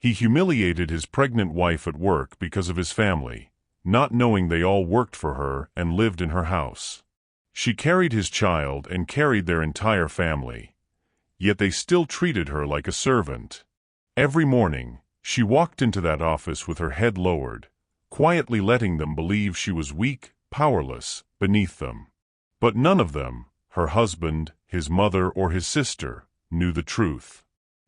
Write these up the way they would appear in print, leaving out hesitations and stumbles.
He humiliated his pregnant wife at work because of his family, not knowing they all worked for her and lived in her house. She carried his child and carried their entire family. Yet they still treated her like a servant. Every morning, she walked into that office with her head lowered, quietly letting them believe she was weak, powerless, beneath them. But none of them, her husband, his mother, or his sister, knew the truth.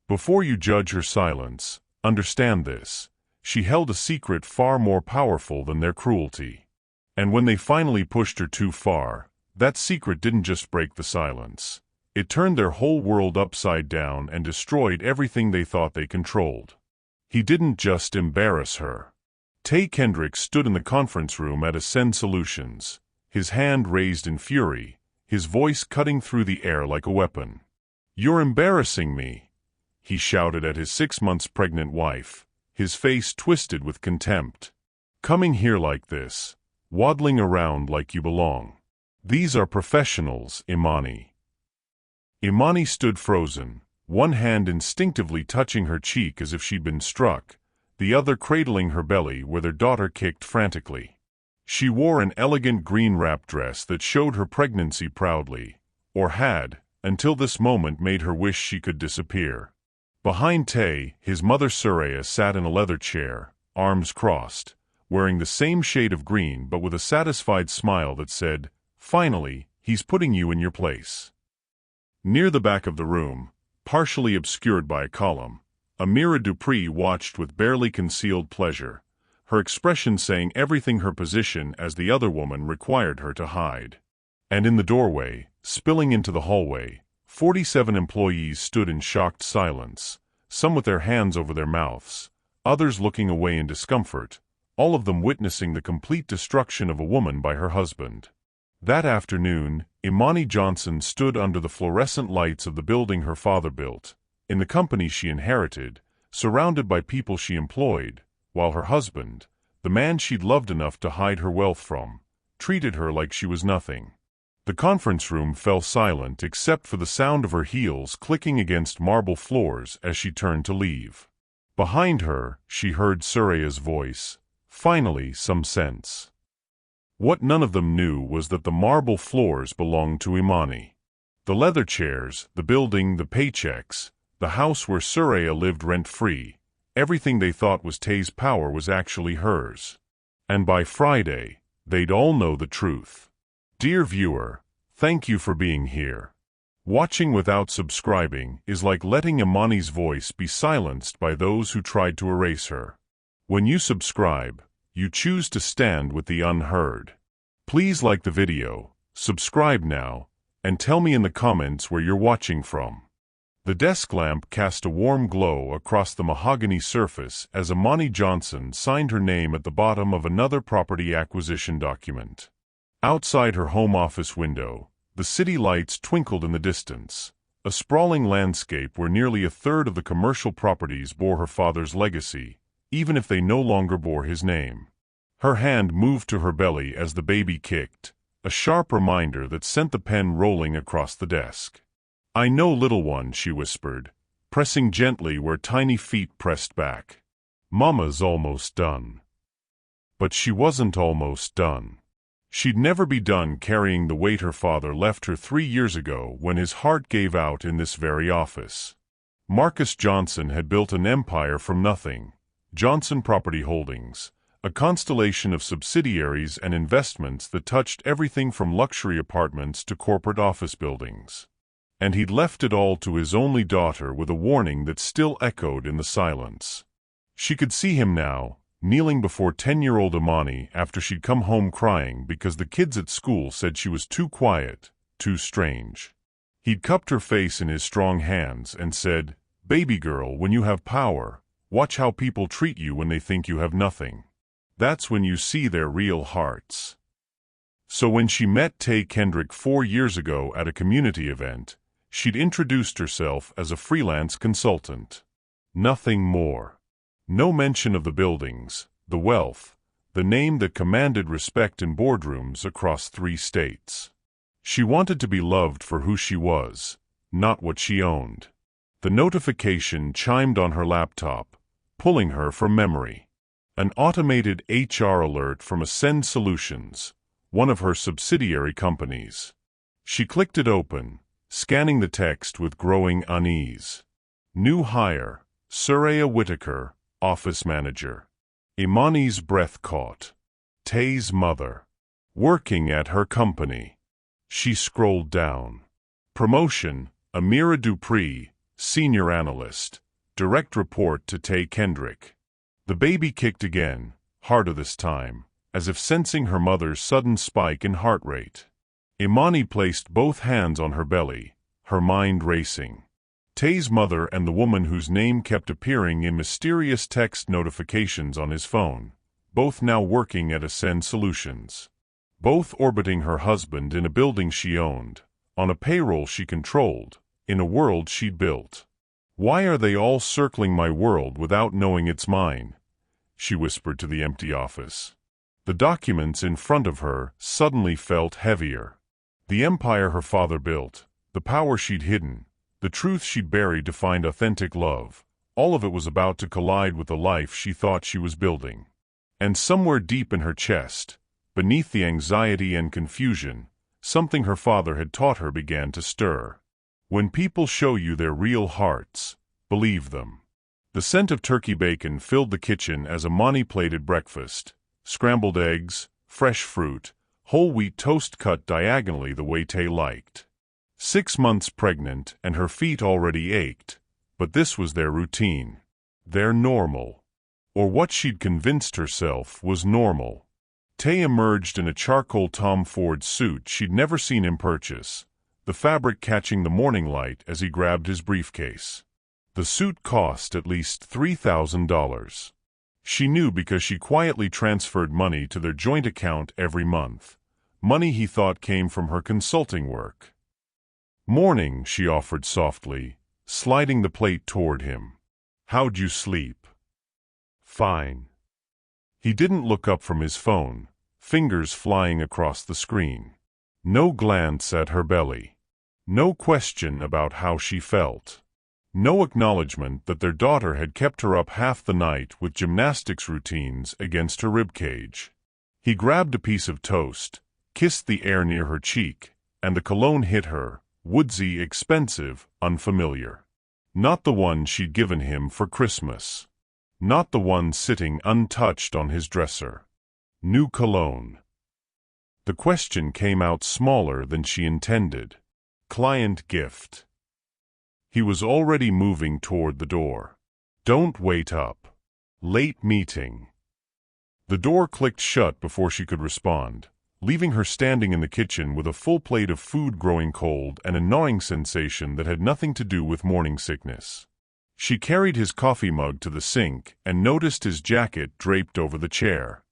Before you judge her silence, understand this: she held a secret far more powerful than their cruelty. And when they finally pushed her too far, that secret didn't just break the silence. It turned their whole world upside down and destroyed everything they thought they controlled. He didn't just embarrass her. Tay Kendrick stood in the conference room at Ascend Solutions, his hand raised in fury, his voice cutting through the air like a weapon. "You're embarrassing me," he shouted at his 6 months pregnant wife, his face twisted with contempt. "Coming here like this, waddling around like you belong. These are professionals, Imani." Imani stood frozen, one hand instinctively touching her cheek as if she'd been struck, the other cradling her belly where their daughter kicked frantically. She wore an elegant green wrap dress that showed her pregnancy proudly, or had, until this moment made her wish she could disappear. Behind Tay, his mother Suraya sat in a leather chair, arms crossed, wearing the same shade of green but with a satisfied smile that said, "Finally, he's putting you in your place." Near the back of the room, partially obscured by a column, Amira Dupree watched with barely concealed pleasure, her expression saying everything her position as the other woman required her to hide. And in the doorway, spilling into the hallway, 47 employees stood in shocked silence, some with their hands over their mouths, others looking away in discomfort, all of them witnessing the complete destruction of a woman by her husband. That afternoon, Imani Johnson stood under the fluorescent lights of the building her father built, in the company she inherited, surrounded by people she employed, while her husband, the man she'd loved enough to hide her wealth from, treated her like she was nothing. The conference room fell silent except for the sound of her heels clicking against marble floors as she turned to leave. Behind her, she heard Suraya's voice, "Finally, some sense." What none of them knew was that the marble floors belonged to Imani. The leather chairs, the building, the paychecks, the house where Suraya lived rent-free, everything they thought was Tay's power was actually hers. And by Friday, they'd all know the truth. Dear viewer, thank you for being here. Watching without subscribing is like letting Imani's voice be silenced by those who tried to erase her. When you subscribe, you choose to stand with the unheard. Please like the video, subscribe now, and tell me in the comments where you're watching from. The desk lamp cast a warm glow across the mahogany surface as Imani Johnson signed her name at the bottom of another property acquisition document. Outside her home office window, the city lights twinkled in the distance, a sprawling landscape where nearly a third of the commercial properties bore her father's legacy, even if they no longer bore his name. Her hand moved to her belly as the baby kicked, a sharp reminder that sent the pen rolling across the desk. "I know, little one," she whispered, pressing gently where tiny feet pressed back. "Mama's almost done." But she wasn't almost done. She'd never be done carrying the weight her father left her 3 years ago when his heart gave out in this very office. Marcus Johnson had built an empire from nothing, Johnson Property Holdings, a constellation of subsidiaries and investments that touched everything from luxury apartments to corporate office buildings. And he'd left it all to his only daughter with a warning that still echoed in the silence. She could see him now, kneeling before 10-year-old Imani after she'd come home crying because the kids at school said she was too quiet, too strange. He'd cupped her face in his strong hands and said, "Baby girl, when you have power, watch how people treat you when they think you have nothing. That's when you see their real hearts." So when she met Tay Kendrick 4 years ago at a community event, she'd introduced herself as a freelance consultant. Nothing more. No mention of the buildings, the wealth, the name that commanded respect in boardrooms across 3 states. She wanted to be loved for who she was, not what she owned. The notification chimed on her laptop, pulling her from memory. An automated HR alert from Ascend Solutions, one of her subsidiary companies. She clicked it open, scanning the text with growing unease. New hire, Suraya Whitaker, office manager. Imani's breath caught. Tay's mother. Working at her company. She scrolled down. Promotion, Amira Dupree, senior analyst. Direct report to Tay Kendrick. The baby kicked again, harder this time, as if sensing her mother's sudden spike in heart rate. Imani placed both hands on her belly, her mind racing. Tay's mother and the woman whose name kept appearing in mysterious text notifications on his phone, both now working at Ascend Solutions. Both orbiting her husband in a building she owned, on a payroll she controlled, in a world she'd built. "Why are they all circling my world without knowing it's mine?" she whispered to the empty office. The documents in front of her suddenly felt heavier. The empire her father built, the power she'd hidden, the truth she'd buried to find authentic love, all of it was about to collide with the life she thought she was building. And somewhere deep in her chest, beneath the anxiety and confusion, something her father had taught her began to stir. When people show you their real hearts, believe them. The scent of turkey bacon filled the kitchen as Imani plated breakfast: scrambled eggs, fresh fruit, whole wheat toast cut diagonally the way Tay liked. 6 months pregnant and her feet already ached, but this was their routine. Their normal. Or what she'd convinced herself was normal. Tay emerged in a charcoal Tom Ford suit she'd never seen him purchase, the fabric catching the morning light as he grabbed his briefcase. The suit cost at least $3,000. She knew because she quietly transferred money to their joint account every month, money he thought came from her consulting work. "Morning," she offered softly, sliding the plate toward him. "How'd you sleep?" "Fine." He didn't look up from his phone, fingers flying across the screen. No glance at her belly. No question about how she felt. No acknowledgement that their daughter had kept her up half the night with gymnastics routines against her ribcage. He grabbed a piece of toast, kissed the air near her cheek, and the cologne hit her, woodsy, expensive, unfamiliar. Not the one she'd given him for Christmas. Not the one sitting untouched on his dresser. New cologne. The question came out smaller than she intended. Client gift. He was already moving toward the door. "Don't wait up. Late meeting." The door clicked shut before she could respond, leaving her standing in the kitchen with a full plate of food growing cold and a gnawing sensation that had nothing to do with morning sickness. She carried his coffee mug to the sink and noticed his jacket draped over the chair.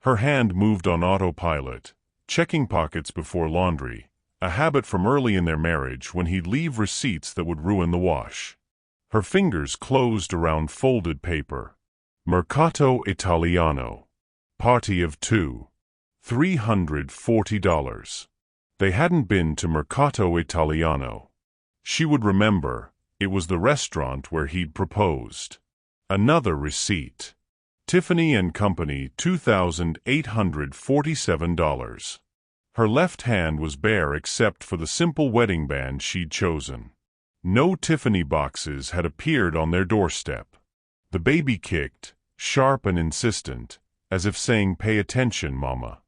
Her hand moved on autopilot, checking pockets before laundry, a habit from early in their marriage when he'd leave receipts that would ruin the wash. Her fingers closed around folded paper. Mercato Italiano. Party of 2. $340. They hadn't been to Mercato Italiano. She would remember, it was the restaurant where he'd proposed. Another receipt. Tiffany & Company, $2,847. Her left hand was bare except for the simple wedding band she'd chosen. No Tiffany boxes had appeared on their doorstep. The baby kicked, sharp and insistent, as if saying, "Pay attention, Mama."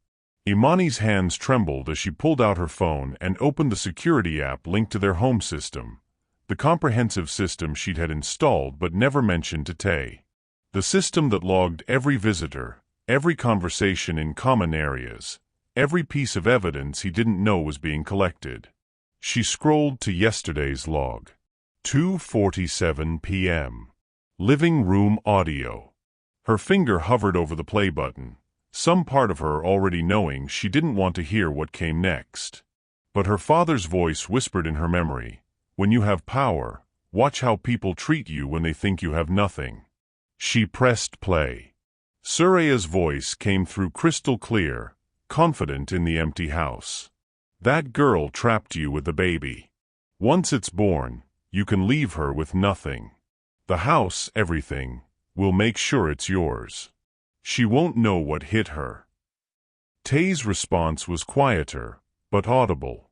Imani's hands trembled as she pulled out her phone and opened the security app linked to their home system, the comprehensive system she'd had installed but never mentioned to Tay. The system that logged every visitor, every conversation in common areas, every piece of evidence he didn't know was being collected. She scrolled to yesterday's log. 2:47 p.m. Living room audio. Her finger hovered over the play button, some part of her already knowing she didn't want to hear what came next. But her father's voice whispered in her memory, "When you have power, watch how people treat you when they think you have nothing." She pressed play. Suraya's voice came through crystal clear, confident in the empty house. "That girl trapped you with the baby. Once it's born, you can leave her with nothing. The house, everything, We'll make sure it's yours. She won't know what hit her. Tay's response was quieter, but audible.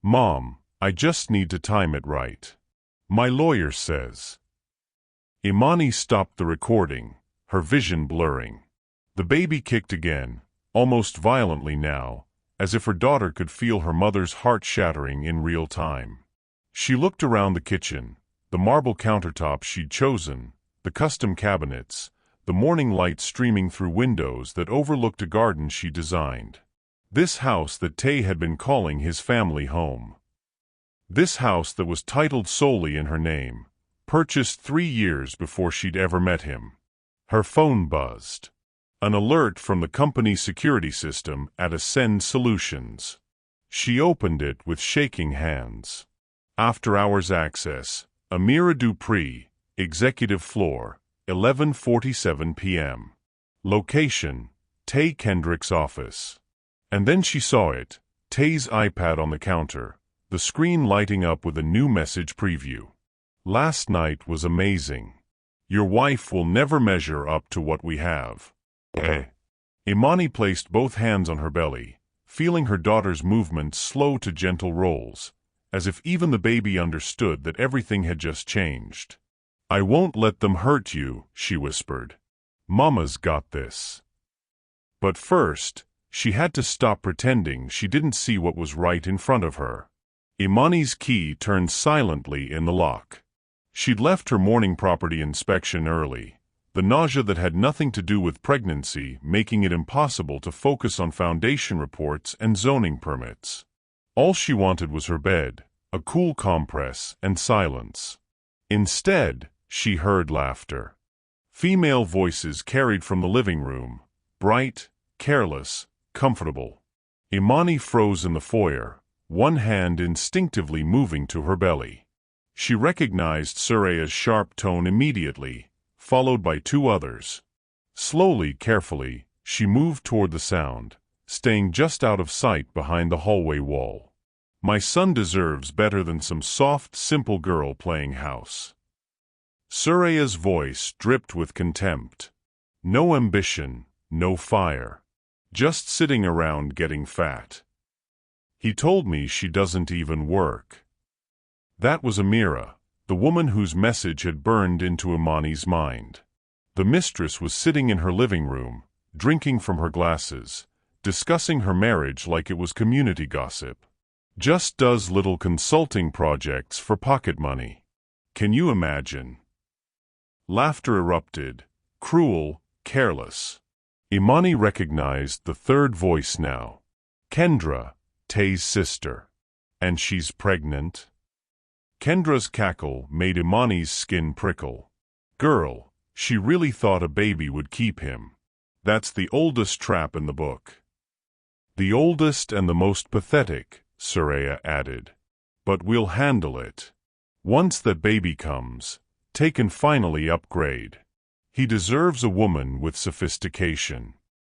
Mom, I just need to time it right. My lawyer says. Imani stopped the recording, her vision blurring. The baby kicked again, almost violently now, as if her daughter could feel her mother's heart shattering in real time. She looked around the kitchen, the marble countertops she'd chosen, the custom cabinets, the morning light streaming through windows that overlooked a garden she designed. This house that Tay had been calling his family home. This house that was titled solely in her name, purchased 3 years before she'd ever met him. Her phone buzzed. An alert from the company's security system at Ascend Solutions. She opened it with shaking hands. After-hours access, Amira Dupree, executive floor, 11:47 p.m. Location, Tay Kendrick's office. And then she saw it, Tay's iPad on the counter, the screen lighting up with a new message preview. Last night was amazing. Your wife will never measure up to what we have. Imani placed both hands on her belly, feeling her daughter's movements slow to gentle rolls, as if even the baby understood that everything had just changed. I won't let them hurt you, she whispered. Mama's got this. But first, she had to stop pretending she didn't see what was right in front of her. Imani's key turned silently in the lock. She'd left her morning property inspection early, the nausea that had nothing to do with pregnancy making it impossible to focus on foundation reports and zoning permits. All she wanted was her bed, a cool compress, and silence. Instead, she heard laughter. Female voices carried from the living room, bright, careless, comfortable. Imani froze in the foyer, one hand instinctively moving to her belly. She recognized Suraya's sharp tone immediately, followed by 2 others. Slowly, carefully, she moved toward the sound, staying just out of sight behind the hallway wall. My son deserves better than some soft, simple girl playing house. Suraya's voice dripped with contempt. No ambition, no fire. Just sitting around getting fat. He told me she doesn't even work. That was Amira, the woman whose message had burned into Imani's mind. The mistress was sitting in her living room, drinking from her glasses, discussing her marriage like it was community gossip. Just does little consulting projects for pocket money. Can you imagine? Laughter erupted, cruel, careless. Imani recognized the third voice now. Kendra, Tay's sister. And she's pregnant? Kendra's cackle made Imani's skin prickle. Girl, she really thought a baby would keep him. That's the oldest trap in the book. The oldest and the most pathetic, Suraya added. But we'll handle it. Once that baby comes, Tay can finally upgrade. He deserves a woman with sophistication.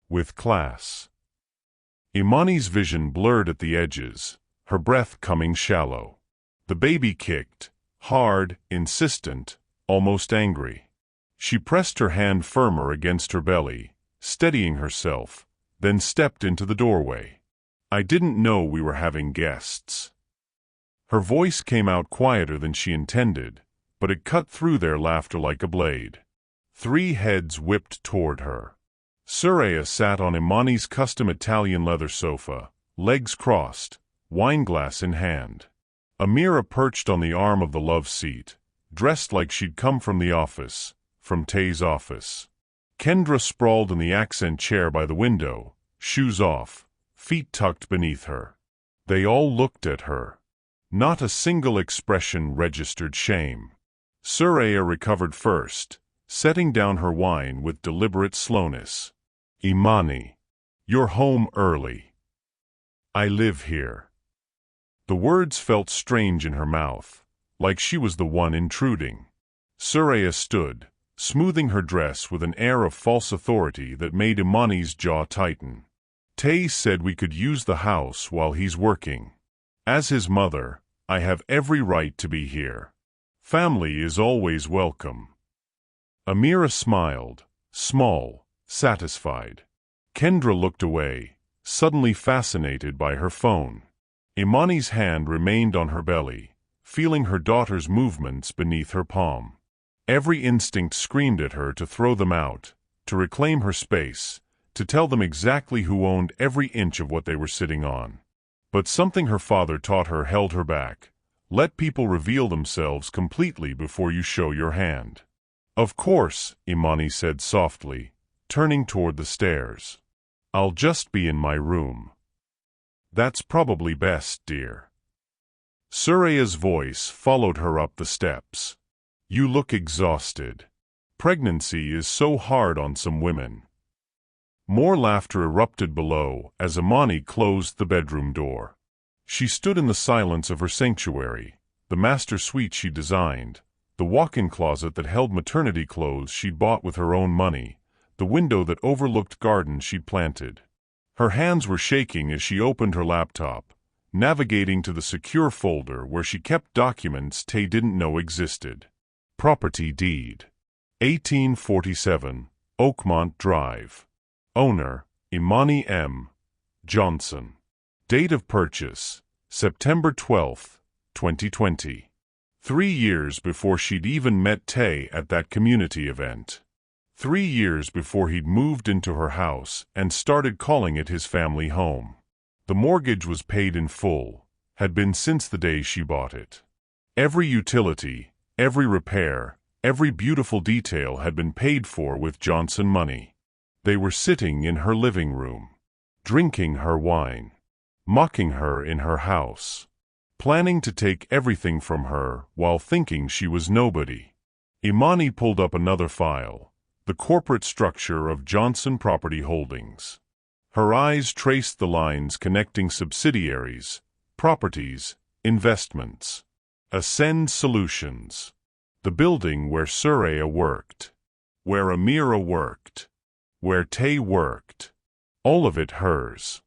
With class. Imani's vision blurred at the edges, her breath coming shallow. The baby kicked, hard, insistent, almost angry. She pressed her hand firmer against her belly, steadying herself, then stepped into the doorway. I didn't know we were having guests. Her voice came out quieter than she intended, but it cut through their laughter like a blade. 3 heads whipped toward her. Suraya sat on Imani's custom Italian leather sofa, legs crossed, wineglass in hand. Amira perched on the arm of the love seat, dressed like she'd come from the office, from Tay's office. Kendra sprawled in the accent chair by the window, shoes off, feet tucked beneath her. They all looked at her. Not a single expression registered shame. Suraya recovered first, setting down her wine with deliberate slowness. Imani, you're home early. I live here. The words felt strange in her mouth, like she was the one intruding. Suraya stood, smoothing her dress with an air of false authority that made Imani's jaw tighten. Tay said we could use the house while he's working. As his mother, I have every right to be here. Family is always welcome. Amira smiled, small, satisfied. Kendra looked away, suddenly fascinated by her phone. Imani's hand remained on her belly, feeling her daughter's movements beneath her palm. Every instinct screamed at her to throw them out, to reclaim her space, to tell them exactly who owned every inch of what they were sitting on. But something her father taught her held her back. Let people reveal themselves completely before you show your hand. Of course, Imani said softly, turning toward the stairs. I'll just be in my room. That's probably best, dear. Suraya's voice followed her up the steps. You look exhausted. Pregnancy is so hard on some women. More laughter erupted below as Imani closed the bedroom door. She stood in the silence of her sanctuary, the master suite she designed, the walk-in closet that held maternity clothes she'd bought with her own money, the window that overlooked gardens she'd planted. Her hands were shaking as she opened her laptop, navigating to the secure folder where she kept documents Tay didn't know existed. Property deed. 1847, Oakmont Drive. Owner, Imani M. Johnson. Date of purchase, September 12, 2020. 3 years before she'd even met Tay at that community event. 3 years before he'd moved into her house and started calling it his family home. The mortgage was paid in full, had been since the day she bought it. Every utility, every repair, every beautiful detail had been paid for with Johnson money. They were sitting in her living room, drinking her wine, mocking her in her house, planning to take everything from her while thinking she was nobody. Imani pulled up another file, the corporate structure of Johnson Property Holdings. Her eyes traced the lines connecting subsidiaries, properties, investments. Ascend Solutions. The building where Suraya worked, where Amira worked, where Tay worked. All of it hers.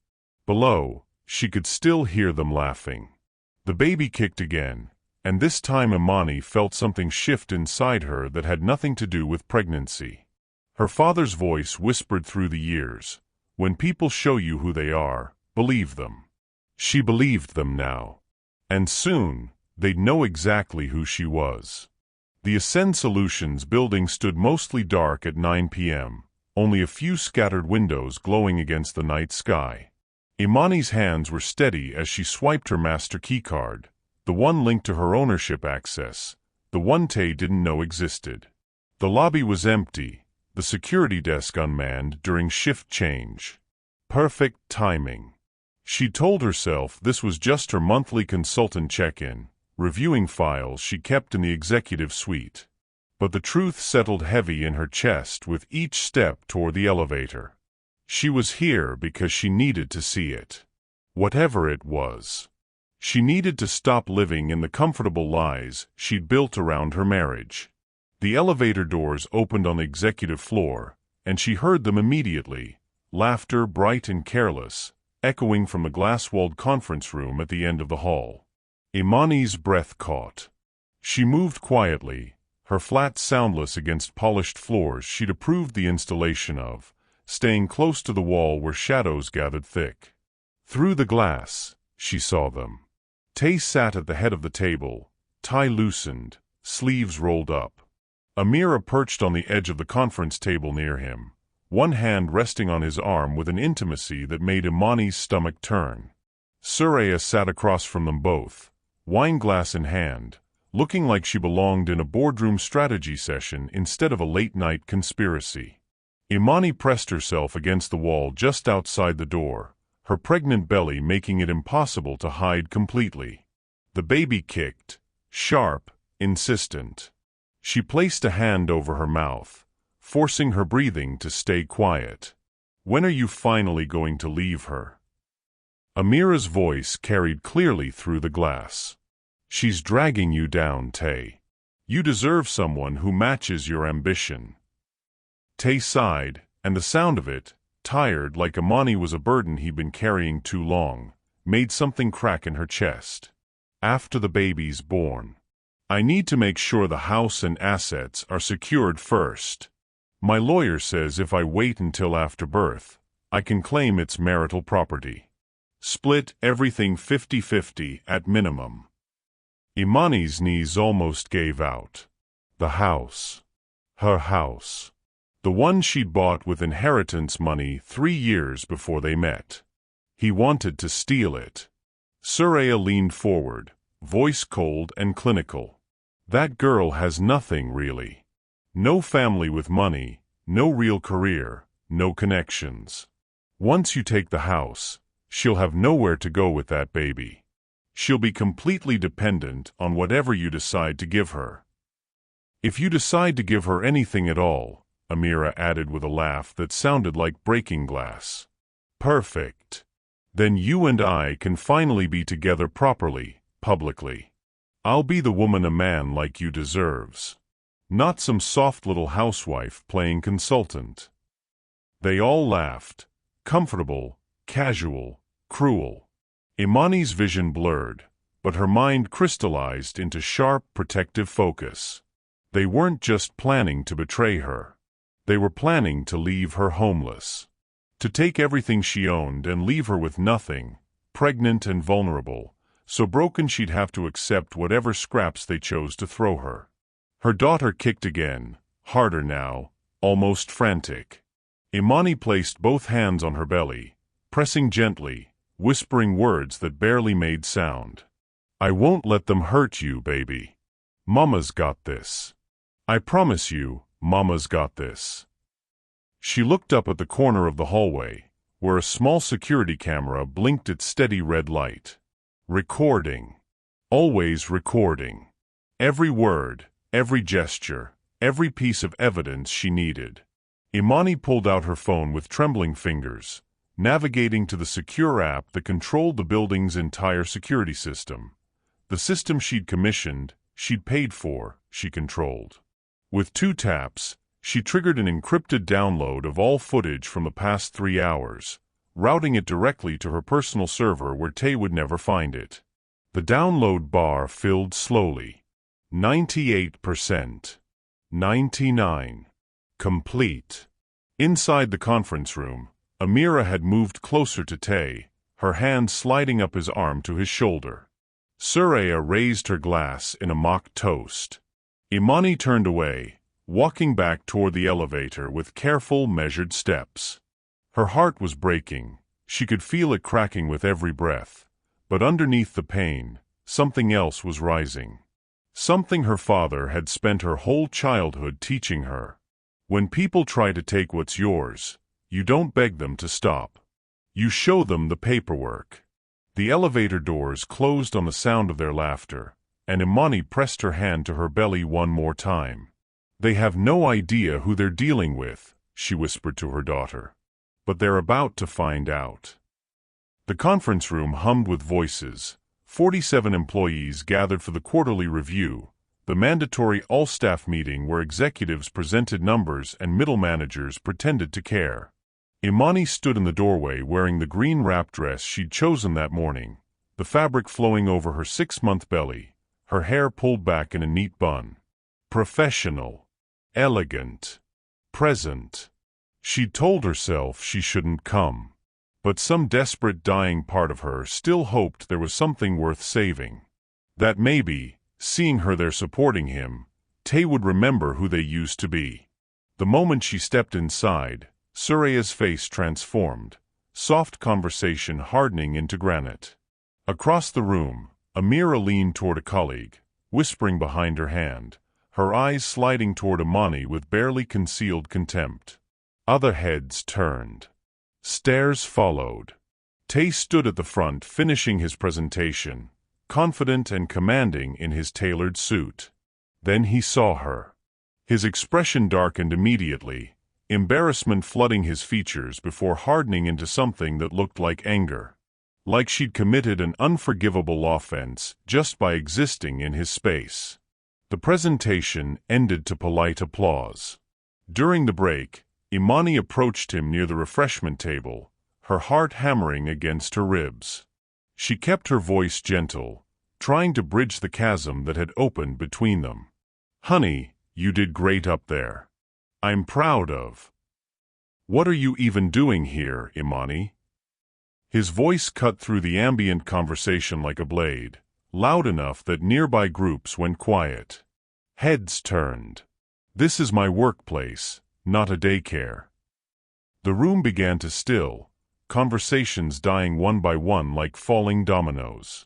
Below, she could still hear them laughing. The baby kicked again, and this time Imani felt something shift inside her that had nothing to do with pregnancy. Her father's voice whispered through the years, when people show you who they are, believe them. She believed them now. And soon, they'd know exactly who she was. The Ascend Solutions building stood mostly dark at 9 p.m., only a few scattered windows glowing against the night sky. Imani's hands were steady as she swiped her master keycard, the one linked to her ownership access, the one Tay didn't know existed. The lobby was empty, the security desk unmanned during shift change. Perfect timing. She told herself this was just her monthly consultant check-in, reviewing files she kept in the executive suite. But the truth settled heavy in her chest with each step toward the elevator. She was here because she needed to see it. Whatever it was. She needed to stop living in the comfortable lies she'd built around her marriage. The elevator doors opened on the executive floor, and she heard them immediately, laughter bright and careless, echoing from the glass-walled conference room at the end of the hall. Imani's breath caught. She moved quietly, her flat soundless against polished floors she'd approved the installation of, staying close to the wall where shadows gathered thick. Through the glass, she saw them. Tay sat at the head of the table, tie loosened, sleeves rolled up. Amira perched on the edge of the conference table near him, one hand resting on his arm with an intimacy that made Imani's stomach turn. Suraya sat across from them both, wineglass in hand, looking like she belonged in a boardroom strategy session instead of a late-night conspiracy. Imani pressed herself against the wall just outside the door, her pregnant belly making it impossible to hide completely. The baby kicked, sharp, insistent. She placed a hand over her mouth, forcing her breathing to stay quiet. When are you finally going to leave her? Amira's voice carried clearly through the glass. She's dragging you down, Tay. You deserve someone who matches your ambition. Tay sighed, and the sound of it, tired like Imani was a burden he'd been carrying too long, made something crack in her chest. After the baby's born. I need to make sure the house and assets are secured first. My lawyer says if I wait until after birth, I can claim it's marital property. Split everything 50-50 at minimum. Imani's knees almost gave out. The house. Her house. The one she'd bought with inheritance money 3 years before they met. He wanted to steal it. Suraya leaned forward, voice cold and clinical. That girl has nothing really. No family with money, no real career, no connections. Once you take the house, she'll have nowhere to go with that baby. She'll be completely dependent on whatever you decide to give her. If you decide to give her anything at all, Amira added with a laugh that sounded like breaking glass. Perfect. Then you and I can finally be together properly, publicly. I'll be the woman a man like you deserves. Not some soft little housewife playing consultant. They all laughed. Comfortable, casual, cruel. Imani's vision blurred, but her mind crystallized into sharp, protective focus. They weren't just planning to betray her. They were planning to leave her homeless. To take everything she owned and leave her with nothing, pregnant and vulnerable, so broken she'd have to accept whatever scraps they chose to throw her. Her daughter kicked again, harder now, almost frantic. Imani placed both hands on her belly, pressing gently, whispering words that barely made sound. I won't let them hurt you, baby. Mama's got this. I promise you, Mama's got this. She looked up at the corner of the hallway, where a small security camera blinked its steady red light. Recording. Always recording. Every word, every gesture, every piece of evidence she needed. Imani pulled out her phone with trembling fingers, navigating to the secure app that controlled the building's entire security system. The system she'd commissioned, she'd paid for, she controlled. With 2 taps, she triggered an encrypted download of all footage from the past 3 hours, routing it directly to her personal server where Tay would never find it. The download bar filled slowly. 98%. 99%. Complete. Inside the conference room, Amira had moved closer to Tay, her hand sliding up his arm to his shoulder. Suraya raised her glass in a mock toast. Imani turned away, walking back toward the elevator with careful, measured steps. Her heart was breaking. She could feel it cracking with every breath. But underneath the pain, something else was rising. Something her father had spent her whole childhood teaching her. When people try to take what's yours, you don't beg them to stop. You show them the paperwork. The elevator doors closed on the sound of their laughter, and Imani pressed her hand to her belly one more time. They have no idea who they're dealing with, she whispered to her daughter. But they're about to find out. The conference room hummed with voices. 47 employees gathered for the quarterly review, the mandatory all-staff meeting where executives presented numbers and middle managers pretended to care. Imani stood in the doorway wearing the green wrap dress she'd chosen that morning, the fabric flowing over her 6-month belly, her hair pulled back in a neat bun. Professional. Elegant. Present. She'd told herself she shouldn't come. But some desperate dying part of her still hoped there was something worth saving. That maybe, seeing her there supporting him, Tay would remember who they used to be. The moment she stepped inside, Suraya's face transformed, soft conversation hardening into granite. Across the room, Amira leaned toward a colleague, whispering behind her hand, her eyes sliding toward Imani with barely concealed contempt. Other heads turned. Stares followed. Tay stood at the front finishing his presentation, confident and commanding in his tailored suit. Then he saw her. His expression darkened immediately, embarrassment flooding his features before hardening into something that looked like anger. Like she'd committed an unforgivable offense just by existing in his space. The presentation ended to polite applause. During the break, Imani approached him near the refreshment table, her heart hammering against her ribs. She kept her voice gentle, trying to bridge the chasm that had opened between them. "Honey, you did great up there. I'm proud of." "What are you even doing here, Imani?" His voice cut through the ambient conversation like a blade, loud enough that nearby groups went quiet. Heads turned. "This is my workplace, not a daycare." The room began to still, conversations dying one by one like falling dominoes.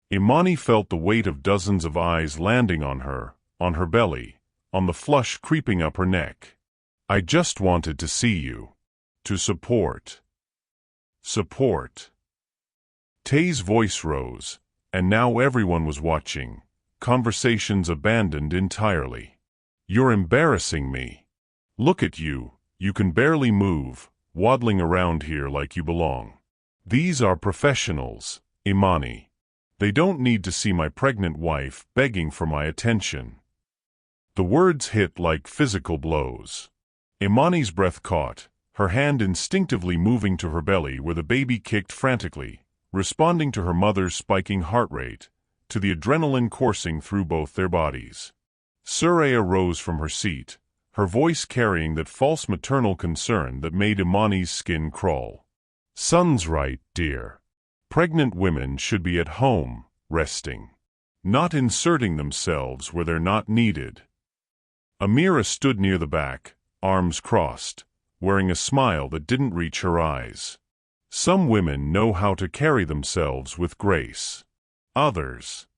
Imani felt the weight of dozens of eyes landing on her belly, on the flush creeping up her neck. "I just wanted to see you. To support." Support. Tay's voice rose, and now everyone was watching, conversations abandoned entirely. "You're embarrassing me. Look at you, you can barely move, waddling around here like you belong. These are professionals, Imani. They don't need to see my pregnant wife begging for my attention." The words hit like physical blows. Imani's breath caught, her hand instinctively moving to her belly where the baby kicked frantically, responding to her mother's spiking heart rate, to the adrenaline coursing through both their bodies. Suraya rose from her seat, her voice carrying that false maternal concern that made Imani's skin crawl. "Son's right, dear. Pregnant women should be at home, resting. Not inserting themselves where they're not needed." Amira stood near the back, arms crossed, wearing a smile that didn't reach her eyes. "Some women know how to carry themselves with grace. Others—"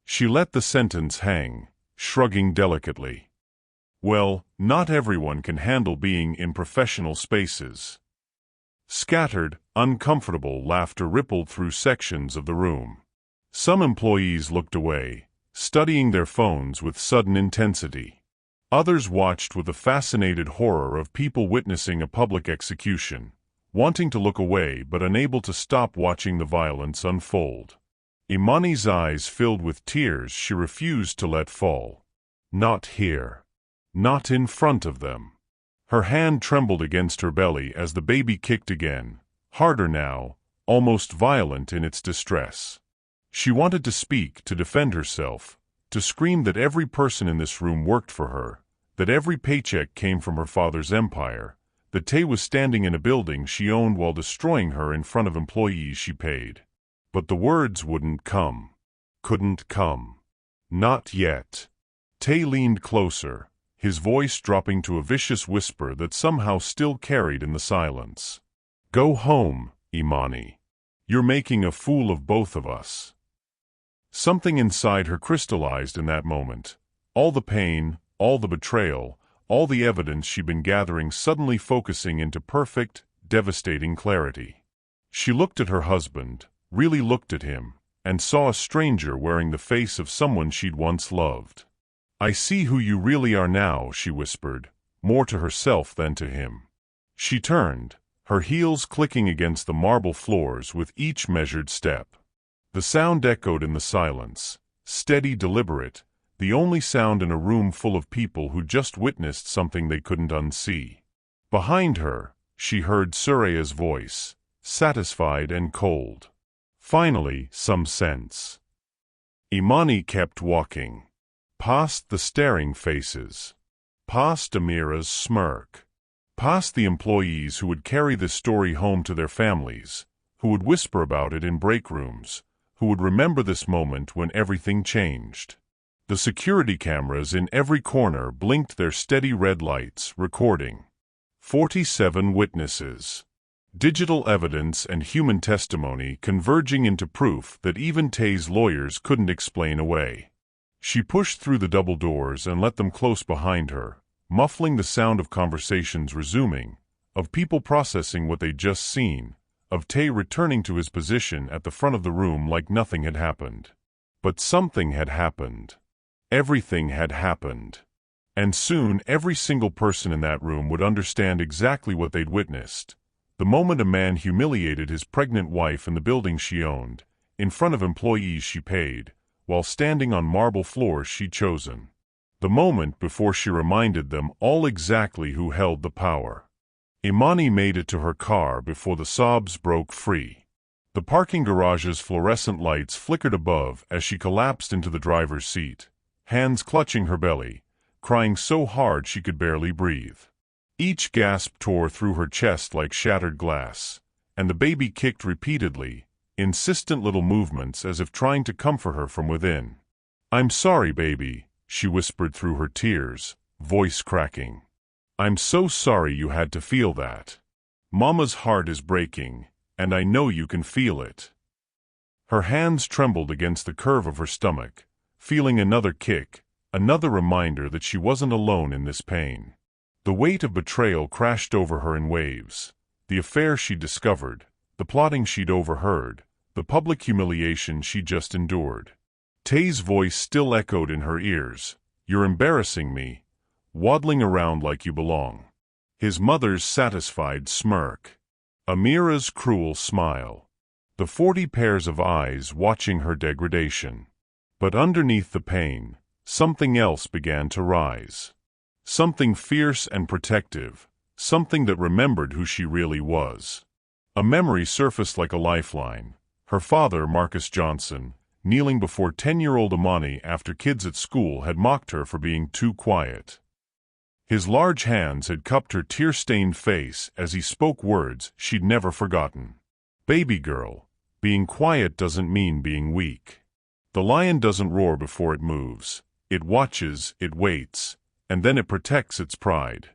She let the sentence hang, shrugging delicately. "Well, not everyone can handle being in professional spaces." Scattered, uncomfortable laughter rippled through sections of the room. Some employees looked away, studying their phones with sudden intensity. Others watched with a fascinated horror of people witnessing a public execution, wanting to look away but unable to stop watching the violence unfold. Imani's eyes filled with tears she refused to let fall. Not here. Not in front of them. Her hand trembled against her belly as the baby kicked again, harder now, almost violent in its distress. She wanted to speak, to defend herself, to scream that every person in this room worked for her, that every paycheck came from her father's empire, that Tay was standing in a building she owned while destroying her in front of employees she paid. But the words wouldn't come. Couldn't come. Not yet. Tay leaned closer, his voice dropping to a vicious whisper that somehow still carried in the silence. "Go home, Imani. You're making a fool of both of us." Something inside her crystallized in that moment. All the pain, all the betrayal, all the evidence she'd been gathering suddenly focusing into perfect, devastating clarity. She looked at her husband, really looked at him, and saw a stranger wearing the face of someone she'd once loved. "I see who you really are now," she whispered, more to herself than to him. She turned, her heels clicking against the marble floors with each measured step. The sound echoed in the silence, steady, deliberate, the only sound in a room full of people who just witnessed something they couldn't unsee. Behind her, she heard Suraya's voice, satisfied and cold. Finally, some sense. Imani kept walking. Past the staring faces. Past Amira's smirk. Past the employees who would carry this story home to their families, who would whisper about it in break rooms, who would remember this moment when everything changed. The security cameras in every corner blinked their steady red lights, recording. 47 witnesses. Digital evidence and human testimony converging into proof that even Tay's lawyers couldn't explain away. She pushed through the double doors and let them close behind her, muffling the sound of conversations resuming, of people processing what they'd just seen, of Tay returning to his position at the front of the room like nothing had happened. But something had happened. Everything had happened. And soon every single person in that room would understand exactly what they'd witnessed. The moment a man humiliated his pregnant wife in the building she owned, in front of employees she paid, while standing on marble floors she'd chosen. The moment before she reminded them all exactly who held the power. Imani made it to her car before the sobs broke free. The parking garage's fluorescent lights flickered above as she collapsed into the driver's seat, hands clutching her belly, crying so hard she could barely breathe. Each gasp tore through her chest like shattered glass, and the baby kicked repeatedly, insistent little movements as if trying to comfort her from within. "I'm sorry, baby," she whispered through her tears, voice cracking. "I'm so sorry you had to feel that. Mama's heart is breaking, and I know you can feel it." Her hands trembled against the curve of her stomach, feeling another kick, another reminder that she wasn't alone in this pain. The weight of betrayal crashed over her in waves. The affair she'd discovered, the plotting she'd overheard, the public humiliation she'd just endured. Tay's voice still echoed in her ears. "You're embarrassing me, waddling around like you belong." His mother's satisfied smirk. Amira's cruel smile. The 40 pairs of eyes watching her degradation. But underneath the pain, something else began to rise. Something fierce and protective, something that remembered who she really was. A memory surfaced like a lifeline. Her father, Marcus Johnson, kneeling before 10-year-old Imani after kids at school had mocked her for being too quiet. His large hands had cupped her tear-stained face as he spoke words she'd never forgotten. "Baby girl, being quiet doesn't mean being weak. The lion doesn't roar before it moves. It watches, it waits, and then it protects its pride."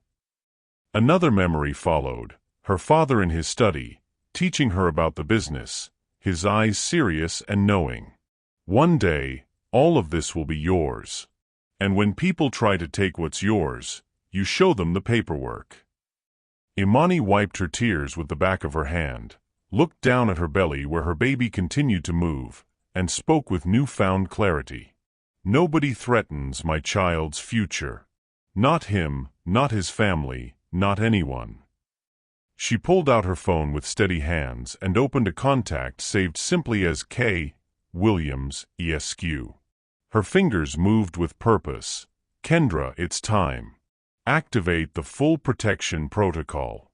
Another memory followed, her father in his study, teaching her about the business, his eyes serious and knowing. "One day, all of this will be yours. And when people try to take what's yours, you show them the paperwork." Imani wiped her tears with the back of her hand, looked down at her belly where her baby continued to move, and spoke with newfound clarity. "Nobody threatens my child's future. Not him, not his family, not anyone." She pulled out her phone with steady hands and opened a contact saved simply as K. Williams, ESQ. Her fingers moved with purpose. "Kendra, it's time. Activate the full protection protocol.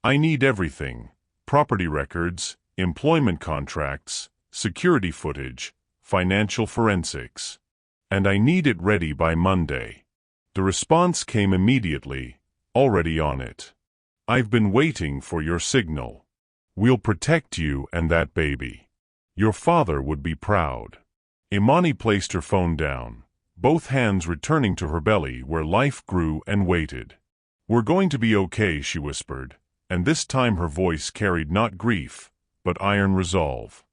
I need everything: property records, employment contracts, security footage, financial forensics. And I need it ready by Monday." The response came immediately, "Already on it. I've been waiting for your signal. We'll protect you and that baby. Your father would be proud." Imani placed her phone down, both hands returning to her belly where life grew and waited. "We're going to be okay," she whispered, and this time her voice carried not grief, but iron resolve.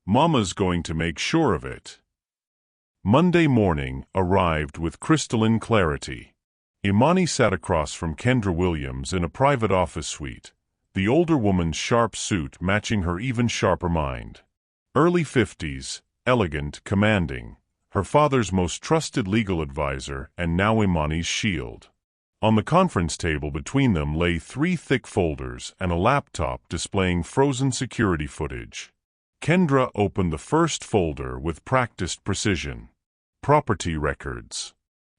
"Mama's going to make sure of it." Monday morning arrived with crystalline clarity. Imani sat across from Kendra Williams in a private office suite, the older woman's sharp suit matching her even sharper mind. Early 50s, elegant, commanding, her father's most trusted legal advisor and now Imani's shield. On the conference table between them lay 3 thick folders and a laptop displaying frozen security footage. Kendra opened the first folder with practiced precision. Property records.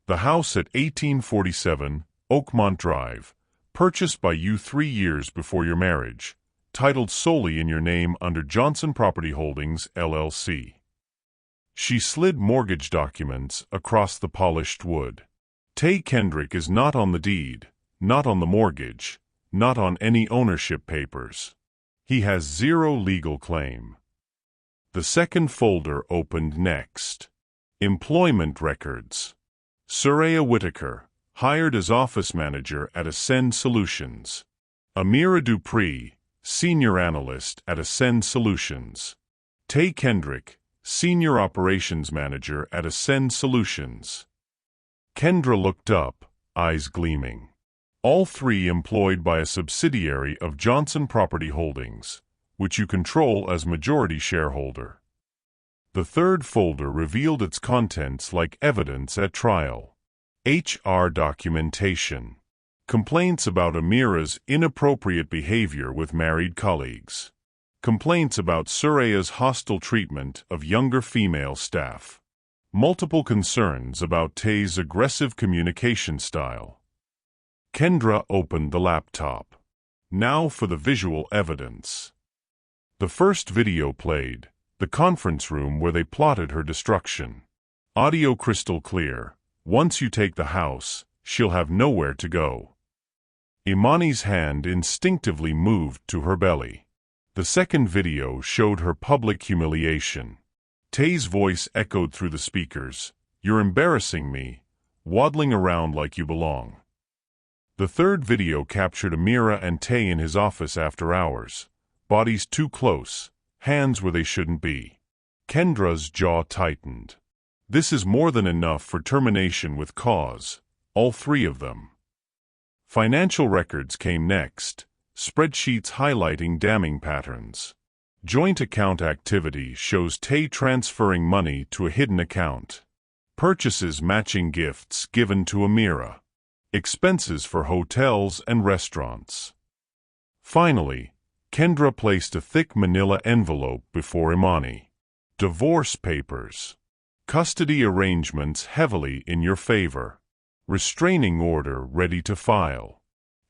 The house at 1847 Oakmont Drive, purchased by you 3 years before your marriage, titled solely in your name under Johnson Property Holdings, LLC. She slid mortgage documents across the polished wood. Tay Kendrick is not on the deed, not on the mortgage, not on any ownership papers. He has 0 legal claim. The second folder opened next. Employment records. Soraya Whitaker, hired as office manager at Ascend Solutions. Amira Dupree, senior analyst at Ascend Solutions. Tay Kendrick, senior operations manager at Ascend Solutions. Kendra looked up, eyes gleaming. All 3 employed by a subsidiary of Johnson Property Holdings, which you control as majority shareholder. The third folder revealed its contents like evidence at trial. HR documentation. Complaints about Amira's inappropriate behavior with married colleagues. Complaints about Soraya's hostile treatment of younger female staff. Multiple concerns about Tay's aggressive communication style. Kendra opened the laptop. Now for the visual evidence. The first video played, the conference room where they plotted her destruction. Audio crystal clear. Once you take the house, she'll have nowhere to go. Imani's hand instinctively moved to her belly. The second video showed her public humiliation. Tay's voice echoed through the speakers. You're embarrassing me, waddling around like you belong. The third video captured Amira and Tay in his office after hours. Bodies too close, hands where they shouldn't be. Kendra's jaw tightened. This is more than enough for termination with cause, all three of them. Financial records came next, spreadsheets highlighting damning patterns. Joint account activity shows Tay transferring money to a hidden account. Purchases matching gifts given to Amira. Expenses for hotels and restaurants. Finally, Kendra placed a thick manila envelope before Imani. Divorce papers. Custody arrangements heavily in your favor. Restraining order ready to file.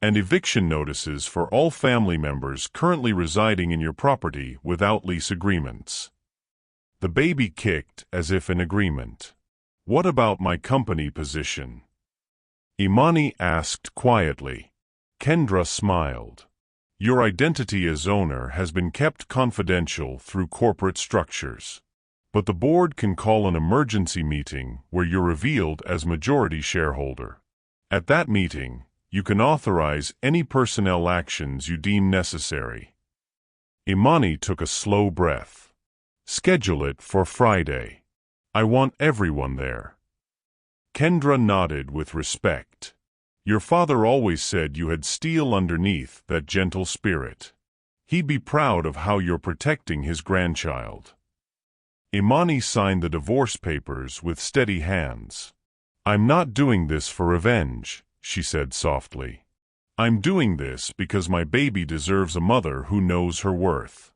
And eviction notices for all family members currently residing in your property without lease agreements. The baby kicked as if in agreement. What about my company position? Imani asked quietly. Kendra smiled. Your identity as owner has been kept confidential through corporate structures. But the board can call an emergency meeting where you're revealed as majority shareholder. At that meeting, you can authorize any personnel actions you deem necessary. Imani took a slow breath. Schedule it for Friday. I want everyone there. Kendra nodded with respect. Your father always said you had steel underneath that gentle spirit. He'd be proud of how you're protecting his grandchild. Imani signed the divorce papers with steady hands. I'm not doing this for revenge, she said softly. I'm doing this because my baby deserves a mother who knows her worth.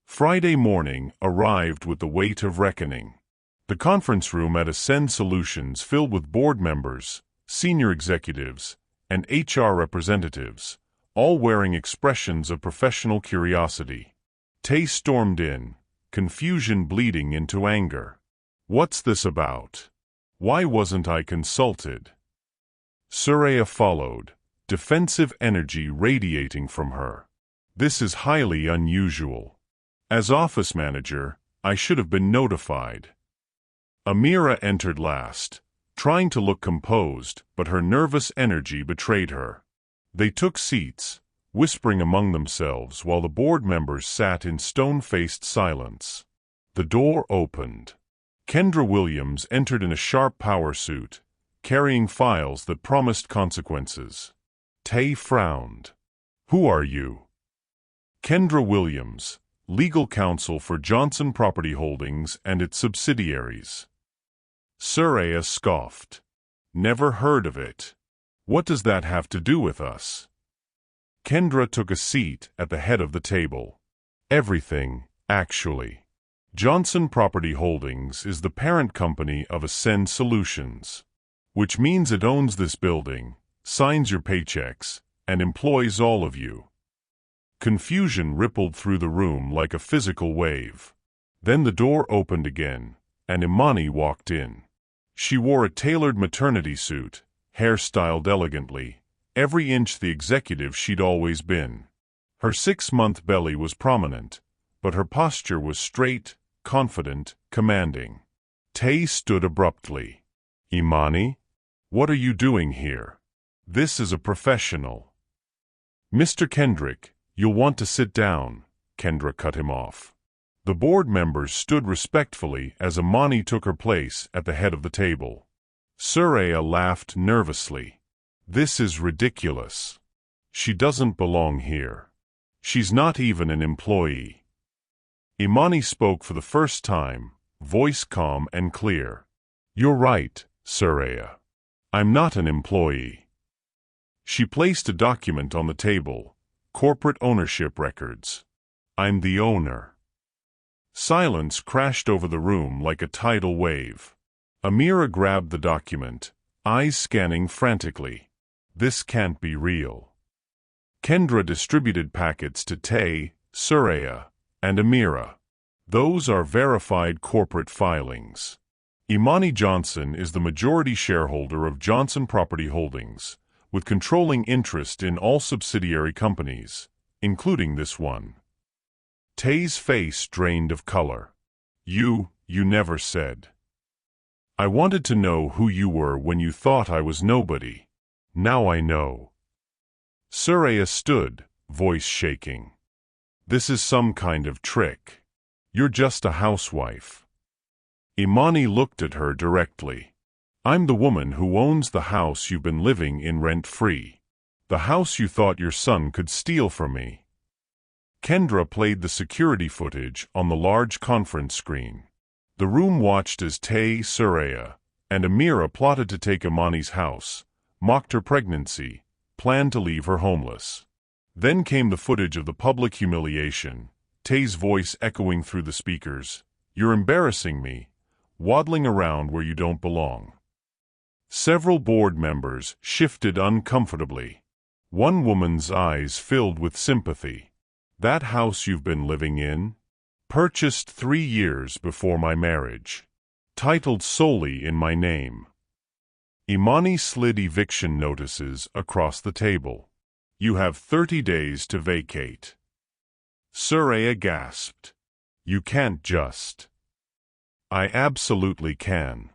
Friday morning arrived with the weight of reckoning. The conference room at Ascend Solutions filled with board members, senior executives, and HR representatives, all wearing expressions of professional curiosity. Tay stormed in, confusion bleeding into anger. What's this about? Why wasn't I consulted? Suraya followed, defensive energy radiating from her. This is highly unusual. As office manager, I should have been notified. Amira entered last, trying to look composed, but her nervous energy betrayed her. They took seats, whispering among themselves while the board members sat in stone-faced silence. The door opened. Kendra Williams entered in a sharp power suit, carrying files that promised consequences. Tay frowned. Who are you? Kendra Williams, legal counsel for Johnson Property Holdings and its subsidiaries. Suraya scoffed. Never heard of it. What does that have to do with us? Kendra took a seat at the head of the table. Everything, actually. Johnson Property Holdings is the parent company of Ascend Solutions, which means it owns this building, signs your paychecks, and employs all of you. Confusion rippled through the room like a physical wave. Then the door opened again, and Imani walked in. She wore a tailored maternity suit, hair styled elegantly, every inch the executive she'd always been. Her 6-month belly was prominent, but her posture was straight, confident, commanding. Tay stood abruptly. Imani? What are you doing here? This is a professional. Mr. Kendrick, you'll want to sit down, Kendra cut him off. The board members stood respectfully as Imani took her place at the head of the table. Suraya laughed nervously. This is ridiculous. She doesn't belong here. She's not even an employee. Imani spoke for the first time, voice calm and clear. You're right, Suraya. I'm not an employee. She placed a document on the table, corporate ownership records. I'm the owner. Silence crashed over the room like a tidal wave. Amira grabbed the document, eyes scanning frantically. This can't be real. Kendra distributed packets to Tay, Suraya, and Amira. Those are verified corporate filings. Imani Johnson is the majority shareholder of Johnson Property Holdings, with controlling interest in all subsidiary companies, including this one. Tay's face drained of color. You never said. I wanted to know who you were when you thought I was nobody. Now I know. Suraya stood, voice shaking. This is some kind of trick. You're just a housewife. Imani looked at her directly. I'm the woman who owns the house you've been living in rent-free. The house you thought your son could steal from me. Kendra played the security footage on the large conference screen. The room watched as Tay, Suraya, and Amira plotted to take Imani's house, mocked her pregnancy, planned to leave her homeless. Then came the footage of the public humiliation, Tay's voice echoing through the speakers. You're embarrassing me, waddling around where you don't belong. Several board members shifted uncomfortably. One woman's eyes filled with sympathy. That house you've been living in? Purchased 3 years before my marriage. Titled solely in my name. Imani slid eviction notices across the table. You have 30 days to vacate. Suraya gasped. You can't just. I absolutely can.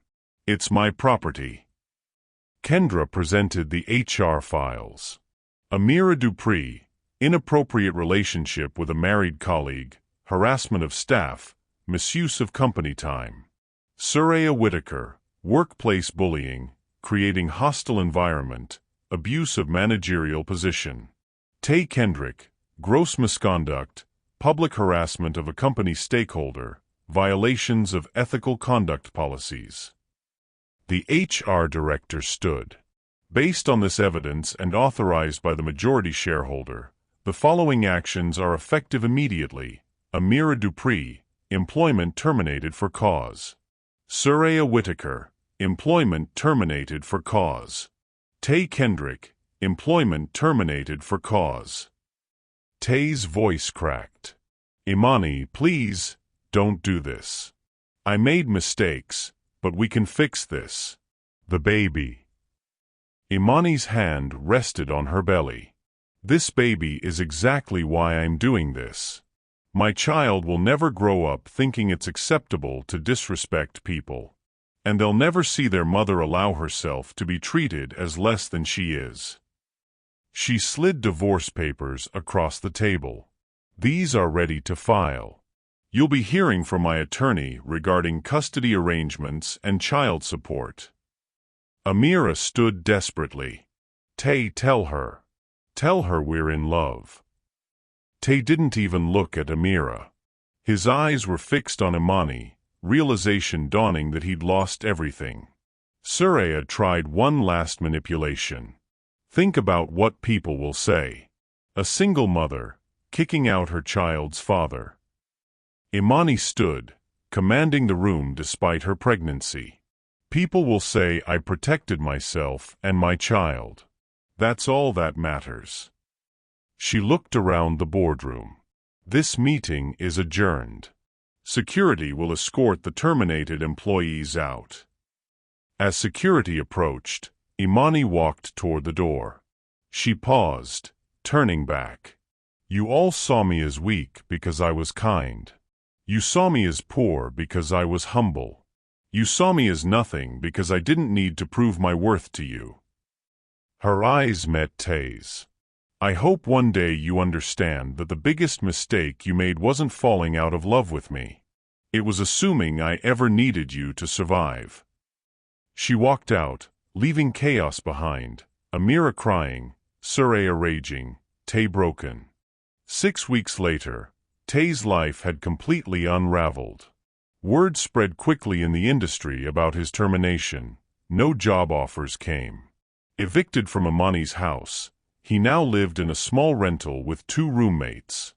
It's my property. Kendra presented the HR files. Amira Dupree, inappropriate relationship with a married colleague, harassment of staff, misuse of company time. Suraya Whitaker, workplace bullying, creating hostile environment, abuse of managerial position. Tay Kendrick, gross misconduct, public harassment of a company stakeholder, violations of ethical conduct policies. The HR director stood. Based on this evidence and authorized by the majority shareholder, the following actions are effective immediately. Amira Dupree, employment terminated for cause. Suraya Whitaker, employment terminated for cause. Tay Kendrick, employment terminated for cause. Tay's voice cracked. Imani, please, don't do this. I made mistakes, but we can fix this. The baby. Imani's hand rested on her belly. This baby is exactly why I'm doing this. My child will never grow up thinking it's acceptable to disrespect people. And they'll never see their mother allow herself to be treated as less than she is. She slid divorce papers across the table. These are ready to file. You'll be hearing from my attorney regarding custody arrangements and child support. Amira stood desperately. Tay, tell her. Tell her we're in love. Tay didn't even look at Amira. His eyes were fixed on Imani, realization dawning that he'd lost everything. Suraya tried one last manipulation. Think about what people will say. A single mother, kicking out her child's father. Imani stood, commanding the room despite her pregnancy. People will say I protected myself and my child. That's all that matters. She looked around the boardroom. This meeting is adjourned. Security will escort the terminated employees out. As security approached, Imani walked toward the door. She paused, turning back. You all saw me as weak because I was kind. You saw me as poor because I was humble. You saw me as nothing because I didn't need to prove my worth to you. Her eyes met Tay's. I hope one day you understand that the biggest mistake you made wasn't falling out of love with me. It was assuming I ever needed you to survive. She walked out, leaving chaos behind, Amira crying, Suraya raging, Tay broken. 6 weeks later, Tay's life had completely unraveled. Word spread quickly in the industry about his termination. No job offers came. Evicted from Imani's house, he now lived in a small rental with 2 roommates.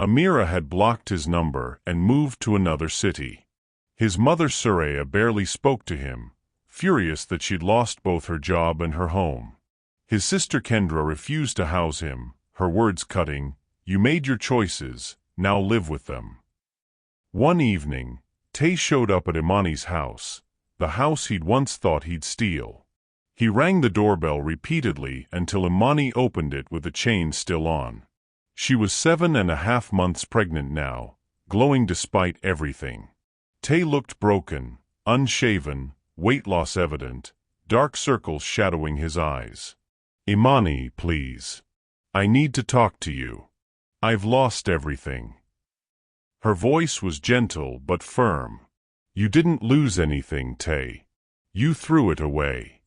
Amira had blocked his number and moved to another city. His mother Suraya barely spoke to him, furious that she'd lost both her job and her home. His sister Kendra refused to house him, her words cutting, You made your choices, now live with them. One evening, Tay showed up at Imani's house, the house he'd once thought he'd steal. He rang the doorbell repeatedly until Imani opened it with the chain still on. She was 7.5 months pregnant now, glowing despite everything. Tay looked broken, unshaven, weight loss evident, dark circles shadowing his eyes. "Imani, please. I need to talk to you. I've lost everything." Her voice was gentle but firm. "You didn't lose anything, Tay. You threw it away.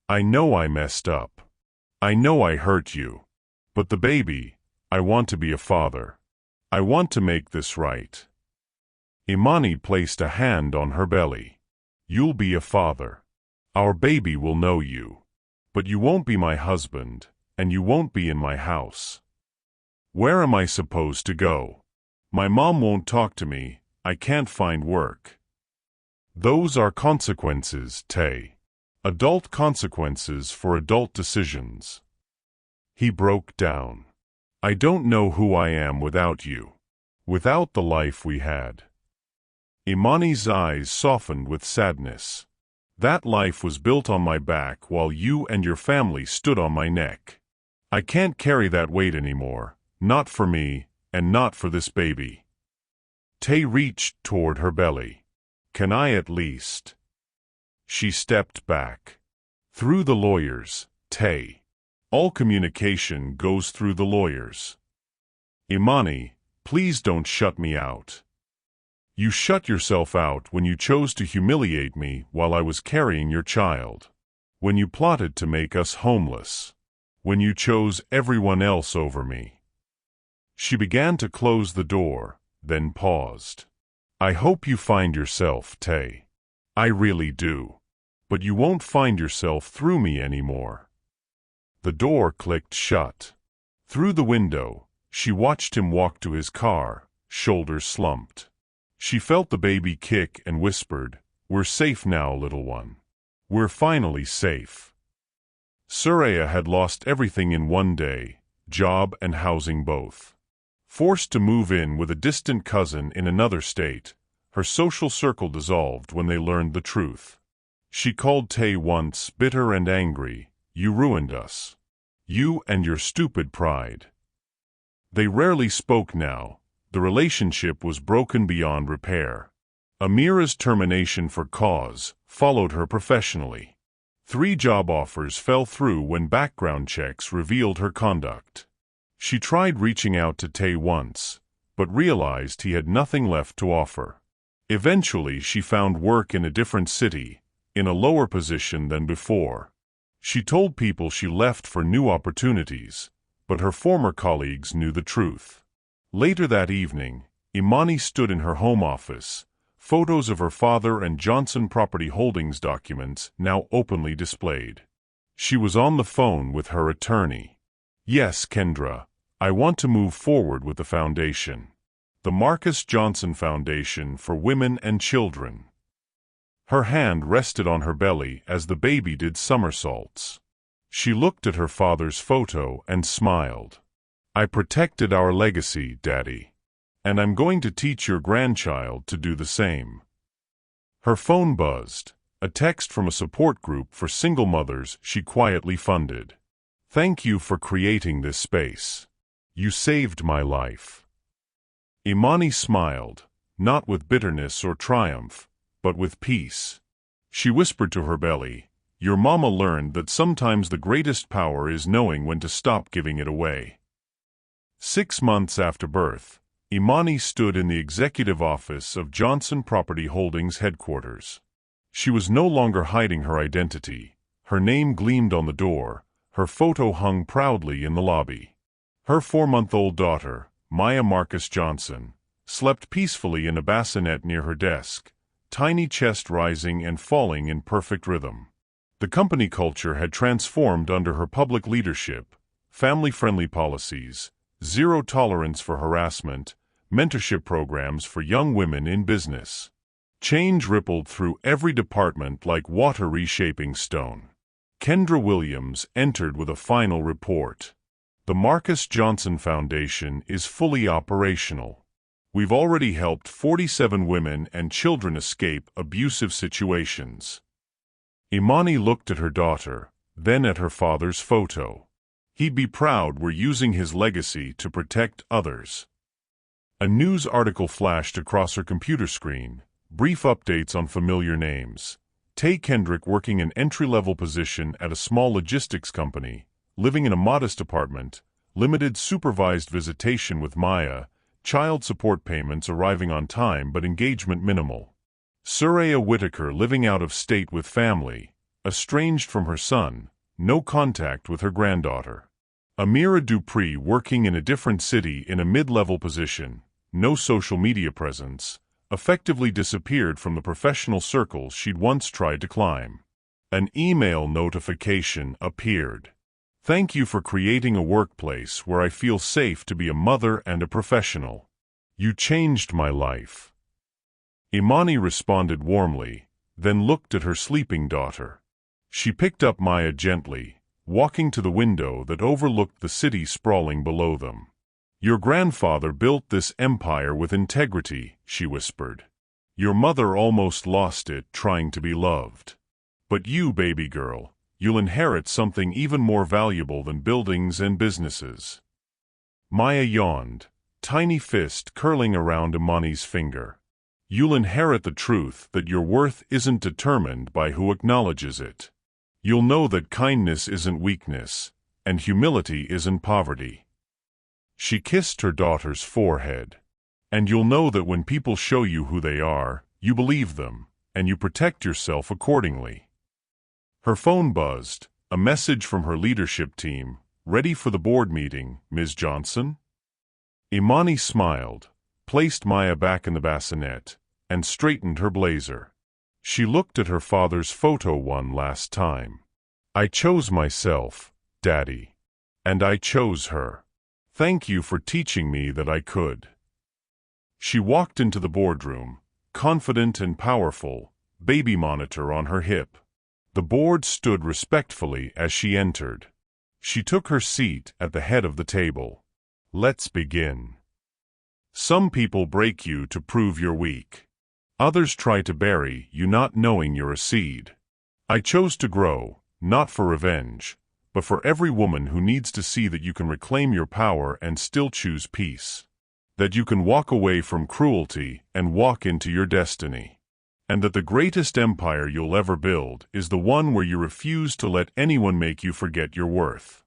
I know I messed up. I know I hurt you. But the baby, I want to be a father. I want to make this right." Imani placed a hand on her belly. "You'll be a father. Our baby will know you. But you won't be my husband, and you won't be in my house. Where am I supposed to go? My mom won't talk to me. I can't find work." "Those are consequences, Tay. Adult consequences for adult decisions." He broke down. "I don't know who I am without you. Without the life we had." Imani's eyes softened with sadness. "That life was built on my back while you and your family stood on my neck. I can't carry that weight anymore, not for me, and not for this baby." Tay reached toward her belly. "Can I at least?" She stepped back. "Through the lawyers, Tay. All communication goes through the lawyers." "Imani, please don't shut me out. You shut yourself out when you chose to humiliate me while I was carrying your child. When you plotted to make us homeless. When you chose everyone else over me." She began to close the door, then paused. "I hope you find yourself, Tay. I really do. But you won't find yourself through me anymore." The door clicked shut. Through the window, she watched him walk to his car, shoulders slumped. She felt the baby kick and whispered, "We're safe now, little one. We're finally safe." Suraya had lost everything in one day, job and housing both. Forced to move in with a distant cousin in another state, her social circle dissolved when they learned the truth. She called Tay once, bitter and angry, "You ruined us. You and your stupid pride." They rarely spoke now. The relationship was broken beyond repair. Amira's termination for cause followed her professionally. 3 job offers fell through when background checks revealed her conduct. She tried reaching out to Tay once, but realized he had nothing left to offer. Eventually she found work in a different city, in a lower position than before. She told people she left for new opportunities, but her former colleagues knew the truth. Later that evening, Imani stood in her home office, photos of her father and Johnson Property Holdings documents now openly displayed. She was on the phone with her attorney. "Yes, Kendra, I want to move forward with the foundation. The Marcus Johnson Foundation for Women and Children." Her hand rested on her belly as the baby did somersaults. She looked at her father's photo and smiled. "I protected our legacy, Daddy. And I'm going to teach your grandchild to do the same." Her phone buzzed, a text from a support group for single mothers she quietly funded. "Thank you for creating this space. You saved my life." Imani smiled, not with bitterness or triumph, but with peace. She whispered to her belly, "Your mama learned that sometimes the greatest power is knowing when to stop giving it away." 6 months after birth, Imani stood in the executive office of Johnson Property Holdings headquarters. She was no longer hiding her identity. Her name gleamed on the door, her photo hung proudly in the lobby. Her 4-month-old daughter, Maya Marcus Johnson, slept peacefully in a bassinet near her desk, tiny chest rising and falling in perfect rhythm. The company culture had transformed under her public leadership, family-friendly policies, zero tolerance for harassment, mentorship programs for young women in business. Change rippled through every department like water reshaping stone. Kendra Williams entered with a final report. The Marcus Johnson Foundation is fully operational. We've already helped 47 women and children escape abusive situations. Imani looked at her daughter, then at her father's photo. He'd be proud we're using his legacy to protect others. A news article flashed across her computer screen. Brief updates on familiar names. Tay Kendrick working an entry-level position at a small logistics company, living in a modest apartment, limited supervised visitation with Maya, child support payments arriving on time but engagement minimal. Soraya Whitaker living out of state with family, estranged from her son, no contact with her granddaughter. Amira Dupree working in a different city in a mid-level position, no social media presence, effectively disappeared from the professional circles she'd once tried to climb. An email notification appeared. Thank you for creating a workplace where I feel safe to be a mother and a professional. You changed my life. Imani responded warmly, then looked at her sleeping daughter. She picked up Maya gently, walking to the window that overlooked the city sprawling below them. Your grandfather built this empire with integrity, she whispered. Your mother almost lost it trying to be loved. But you, baby girl, you'll inherit something even more valuable than buildings and businesses. Maya yawned, tiny fist curling around Imani's finger. You'll inherit the truth that your worth isn't determined by who acknowledges it. You'll know that kindness isn't weakness, and humility isn't poverty. She kissed her daughter's forehead. And you'll know that when people show you who they are, you believe them, and you protect yourself accordingly. Her phone buzzed, a message from her leadership team. Ready for the board meeting, Ms. Johnson? Imani smiled, placed Maya back in the bassinet, and straightened her blazer. She looked at her father's photo one last time. I chose myself, Daddy. And I chose her. Thank you for teaching me that I could. She walked into the boardroom, confident and powerful, baby monitor on her hip. The board stood respectfully as she entered. She took her seat at the head of the table. Let's begin. Some people break you to prove you're weak. Others try to bury you not knowing you're a seed. I chose to grow, not for revenge, but for every woman who needs to see that you can reclaim your power and still choose peace. That you can walk away from cruelty and walk into your destiny. And that the greatest empire you'll ever build is the one where you refuse to let anyone make you forget your worth.